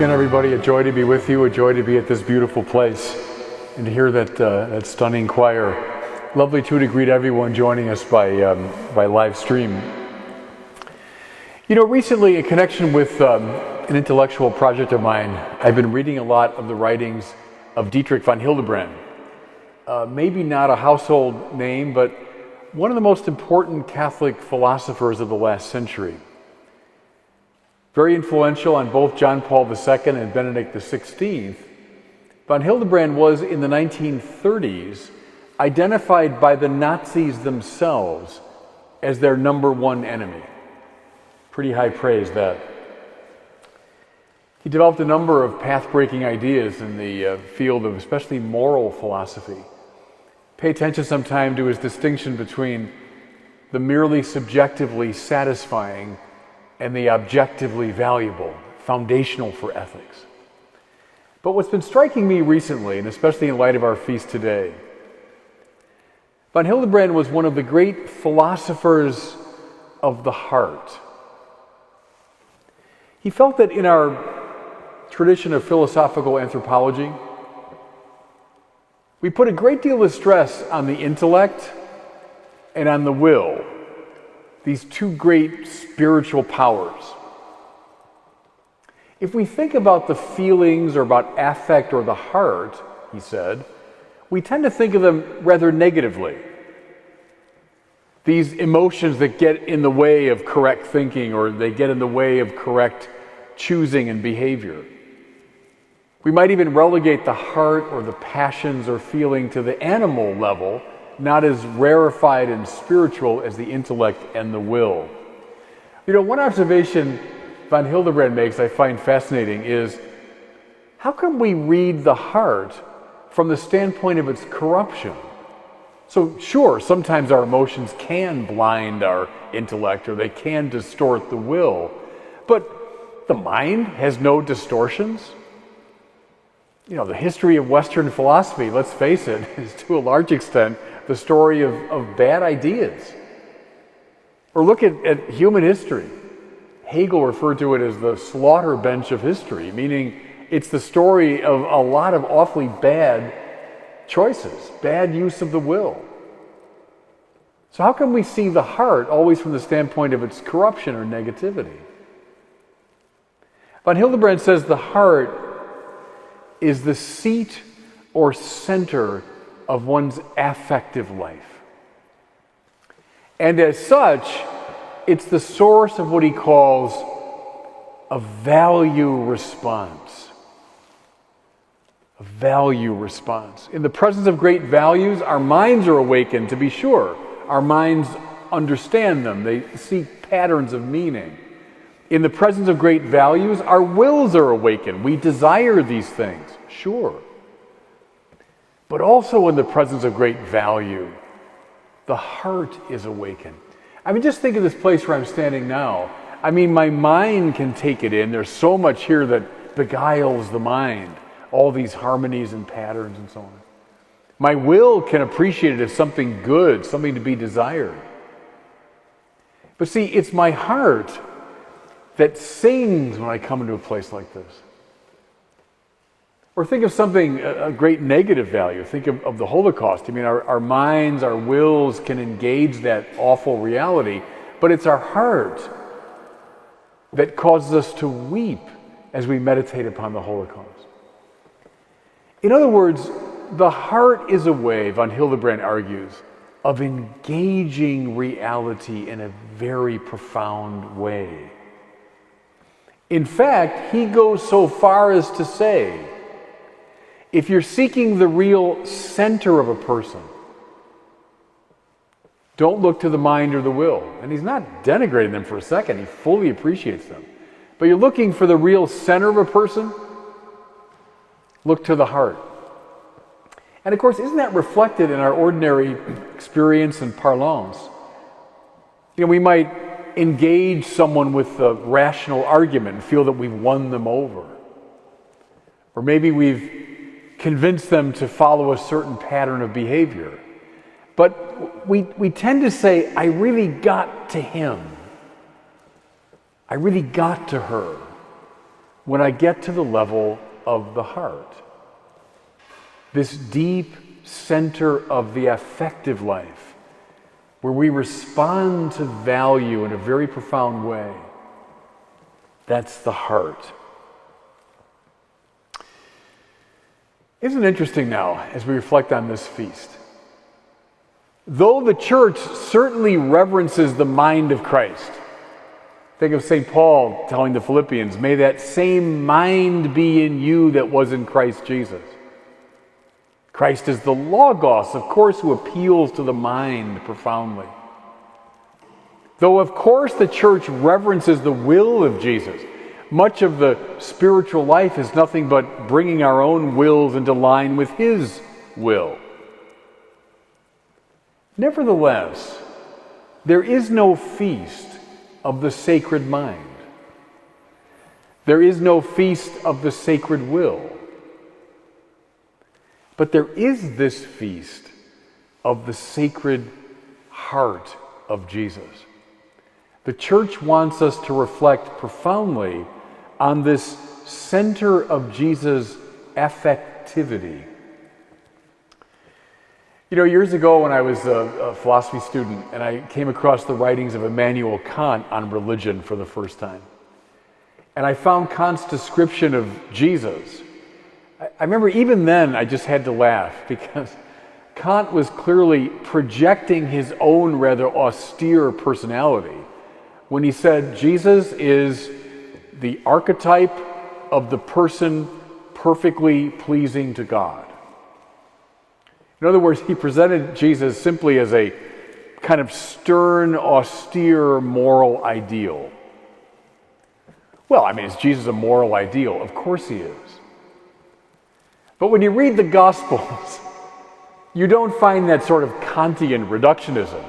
Again, everybody, a joy to be with you, a joy to be at this beautiful place and to hear that stunning choir. Lovely too to greet everyone joining us by live stream. You know, recently in connection with an intellectual project of mine, I've been reading a lot of the writings of Dietrich von Hildebrand. Maybe not a household name, but one of the most important Catholic philosophers of the last century. Very influential on both John Paul II and Benedict XVI, von Hildebrand was in the 1930s identified by the Nazis themselves as their number one enemy. Pretty high praise, that. He developed a number of path-breaking ideas in the field of especially moral philosophy. Pay attention sometime to his distinction between the merely subjectively satisfying and the objectively valuable, foundational for ethics. But what's been striking me recently, and especially in light of our feast today, von Hildebrand was one of the great philosophers of the heart. He felt that in our tradition of philosophical anthropology, we put a great deal of stress on the intellect and on the will, these two great spiritual powers. If we think about the feelings or about affect or the heart, he said, we tend to think of them rather negatively. These emotions that get in the way of correct thinking, or they get in the way of correct choosing and behavior. We might even relegate the heart or the passions or feeling to the animal level, not as rarefied and spiritual as the intellect and the will. You know, one observation von Hildebrand makes I find fascinating is, how can we read the heart from the standpoint of its corruption? So sure, sometimes our emotions can blind our intellect or they can distort the will, but the mind has no distortions. You know, the history of Western philosophy, let's face it, is to a large extent the story of bad ideas. Or look at human history. Hegel referred to it as the slaughter bench of history, meaning it's the story of a lot of awfully bad choices, bad use of the will. So how can we see the heart always from the standpoint of its corruption or negativity? Von Hildebrand says the heart is the seat or center of one's affective life. And as such, it's the source of what he calls a value response. A value response. In the presence of great values, our minds are awakened, to be sure. Our minds understand them. They seek patterns of meaning. In the presence of great values, our wills are awakened. We desire these things, sure. But also in the presence of great value, the heart is awakened. I mean, just think of this place where I'm standing now. I mean, my mind can take it in. There's so much here that beguiles the mind, all these harmonies and patterns and so on. My will can appreciate it as something good, something to be desired. But see, it's my heart that sings when I come into a place like this. Or think of something, a great negative value. Think of the Holocaust. I mean, our minds, our wills can engage that awful reality, but it's our heart that causes us to weep as we meditate upon the Holocaust. In other words, the heart is a way, von Hildebrand argues, of engaging reality in a very profound way. In fact, he goes so far as to say, if you're seeking the real center of a person, don't look to the mind or the will. And he's not denigrating them for a second. He fully appreciates them. But you're looking for the real center of a person, look to the heart. And of course, isn't that reflected in our ordinary experience and parlance? You know, we might engage someone with a rational argument and feel that we've won them over. Or maybe we've convinced them to follow a certain pattern of behavior. But we tend to say, I really got to him. I really got to her. when I get to the level of the heart. This deep center of the affective life, where we respond to value in a very profound way. That's the heart. Isn't it interesting now, as we reflect on this feast? Though the church certainly reverences the mind of Christ, think of St. Paul telling the Philippians, may that same mind be in you that was in Christ Jesus. Christ is the Logos, of course, who appeals to the mind profoundly. Though, of course, the church reverences the will of Jesus, much of the spiritual life is nothing but bringing our own wills into line with His will. Nevertheless, there is no feast of the sacred mind. There is no feast of the sacred will. But there is this feast of the sacred heart of Jesus. The church wants us to reflect profoundly on this center of Jesus' affectivity. You know, years ago when I was a philosophy student and I came across the writings of Immanuel Kant on religion for the first time, and I found Kant's description of Jesus, I remember even then I just had to laugh because Kant was clearly projecting his own rather austere personality when he said Jesus is the archetype of the person perfectly pleasing to God. In other words, he presented Jesus simply as a kind of stern, austere moral ideal. Well, I mean, is Jesus a moral ideal? Of course he is. But when you read the Gospels, you don't find that sort of Kantian reductionism.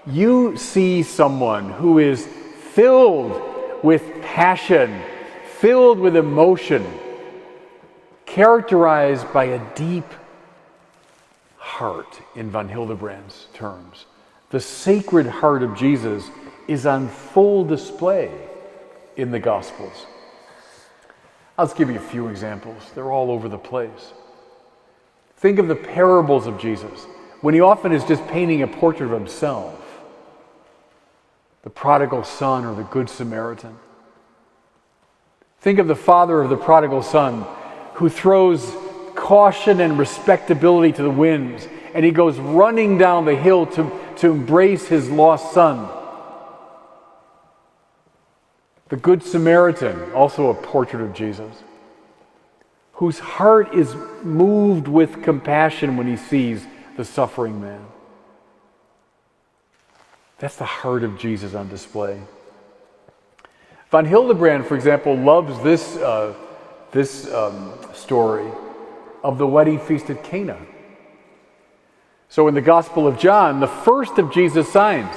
You see someone who is filled with passion, filled with emotion, characterized by a deep heart, in von Hildebrand's terms. The sacred heart of Jesus is on full display in the Gospels. I'll just give you a few examples. They're all over the place. Think of the parables of Jesus, when he often is just painting a portrait of himself. The prodigal son or the good Samaritan. Think of the father of the prodigal son who throws caution and respectability to the winds, and he goes running down the hill to embrace his lost son. The Good Samaritan, also a portrait of Jesus, whose heart is moved with compassion when he sees the suffering man. That's the heart of Jesus on display. Von Hildebrand, for example, loves this story of the wedding feast at Cana. So in the Gospel of John, the first of Jesus' signs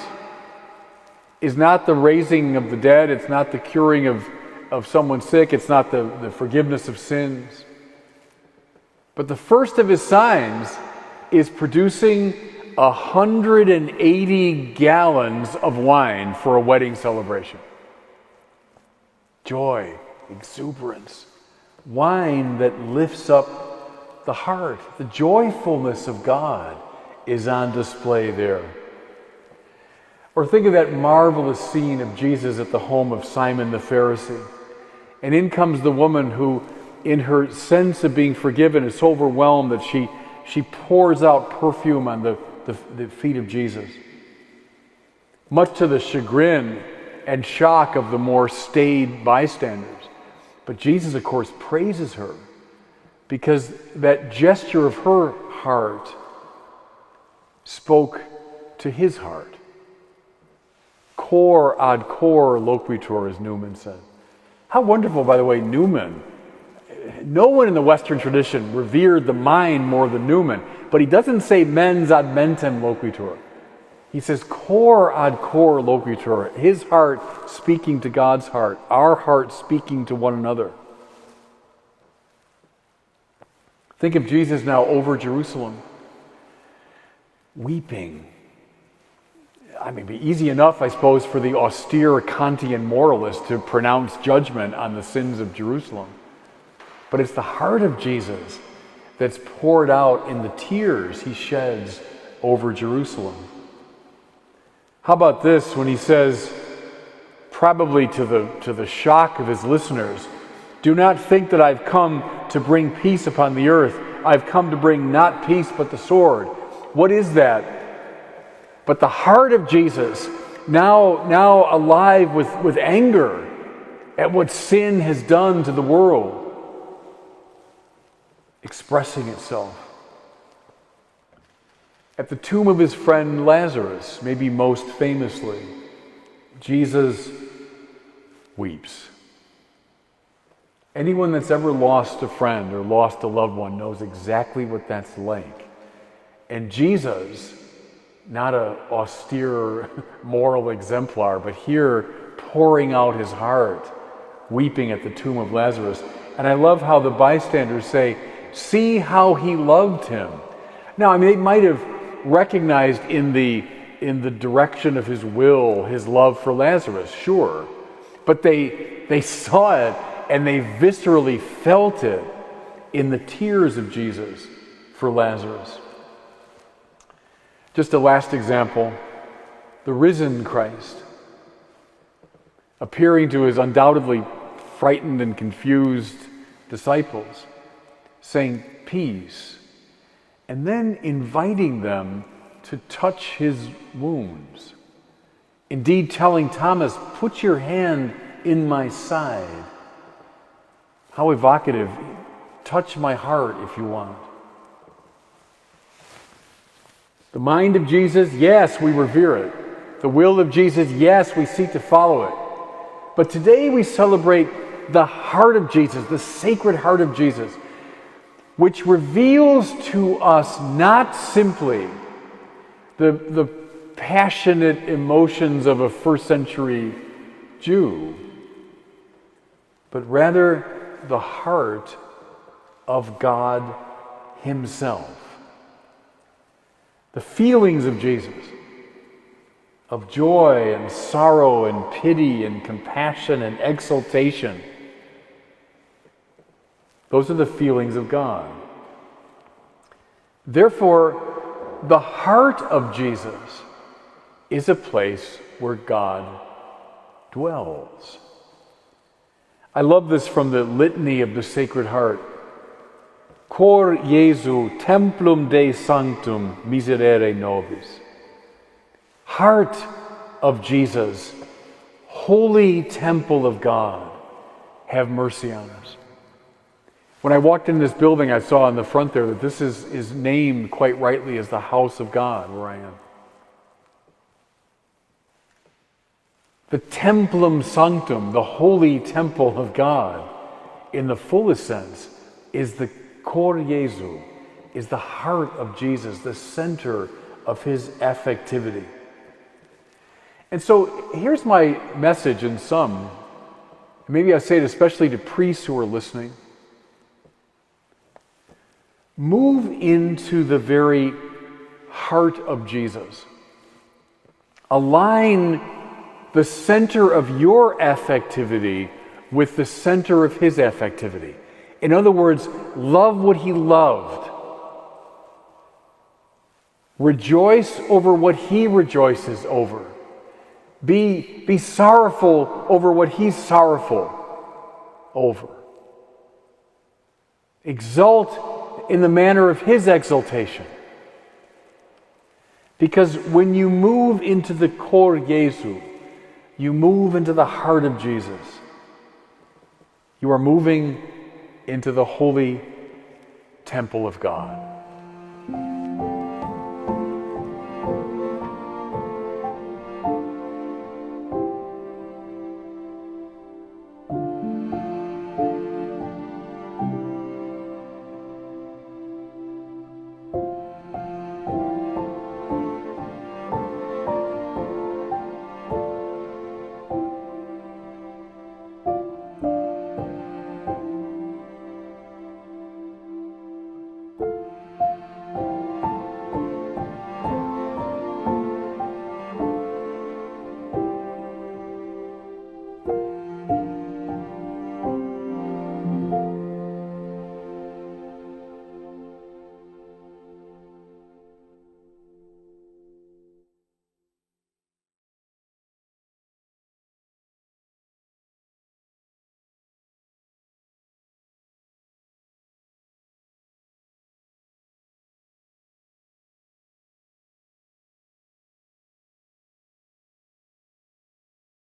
is not the raising of the dead, it's not the curing of someone sick, it's not the forgiveness of sins. But the first of his signs is producing 180 gallons of wine for a wedding celebration. Joy, exuberance, wine that lifts up the heart. The joyfulness of God is on display there. Or think of that marvelous scene of Jesus at the home of Simon the Pharisee. And in comes the woman who, in her sense of being forgiven, is so overwhelmed that she pours out perfume on the feet of Jesus. Much to the chagrin and shock of the more staid bystanders. But Jesus, of course, praises her because that gesture of her heart spoke to his heart. Cor ad cor loquitur, as Newman said. How wonderful, by the way, Newman. No one in the Western tradition revered the mind more than Newman, but he doesn't say mens ad mentem loquitur. He says cor ad cor loquitur, his heart speaking to God's heart, our heart speaking to one another. Think of Jesus now over Jerusalem, weeping. I mean, it'd be easy enough, I suppose, for the austere Kantian moralist to pronounce judgment on the sins of Jerusalem. But it's the heart of Jesus that's poured out in the tears he sheds over Jerusalem. How about this when he says, probably to the shock of his listeners, "Do not think that I've come to bring peace upon the earth. I've come to bring not peace but the sword." What is that? But the heart of Jesus, now alive with anger at what sin has done to the world, expressing itself. At the tomb of his friend Lazarus, maybe most famously, Jesus weeps. Anyone that's ever lost a friend or lost a loved one knows exactly what that's like. And Jesus, not an austere moral exemplar, but here pouring out his heart, weeping at the tomb of Lazarus. And I love how the bystanders say, "See how he loved him." Now, I mean, they might have recognized in the direction of his will, his love for Lazarus, sure. But they saw it and they viscerally felt it in the tears of Jesus for Lazarus. Just a last example, the risen Christ, appearing to his undoubtedly frightened and confused disciples, saying, "Peace," and then inviting them to touch his wounds. Indeed, telling Thomas, "Put your hand in my side." How evocative. Touch my heart if you want. The mind of Jesus, yes, we revere it. The will of Jesus, yes, we seek to follow it. But today we celebrate the heart of Jesus, the sacred heart of Jesus, which reveals to us not simply the passionate emotions of a first century Jew, but rather the heart of God himself. The feelings of Jesus, of joy and sorrow and pity and compassion and exultation, those are the feelings of God. Therefore, the heart of Jesus is a place where God dwells. I love this from the litany of the Sacred Heart. Cor Jesu templum Dei sanctum miserere nobis. Heart of Jesus, holy temple of God, have mercy on us. When I walked in this building, I saw on the front there that this is named quite rightly as the house of God where I am. The templum sanctum, the holy temple of God, in the fullest sense, is the cor Jesu, is the heart of Jesus, the center of his affectivity. And so here's my message in sum. Maybe I say it especially to priests who are listening. Move into the very heart of Jesus. Align the center of your affectivity with the center of his affectivity. In other words, love what he loved. Rejoice over what he rejoices over. Be sorrowful over what he's sorrowful over. Exult in the manner of his exaltation. Because when you move into the cor Jesu, you move into the heart of Jesus. You are moving into the holy temple of God.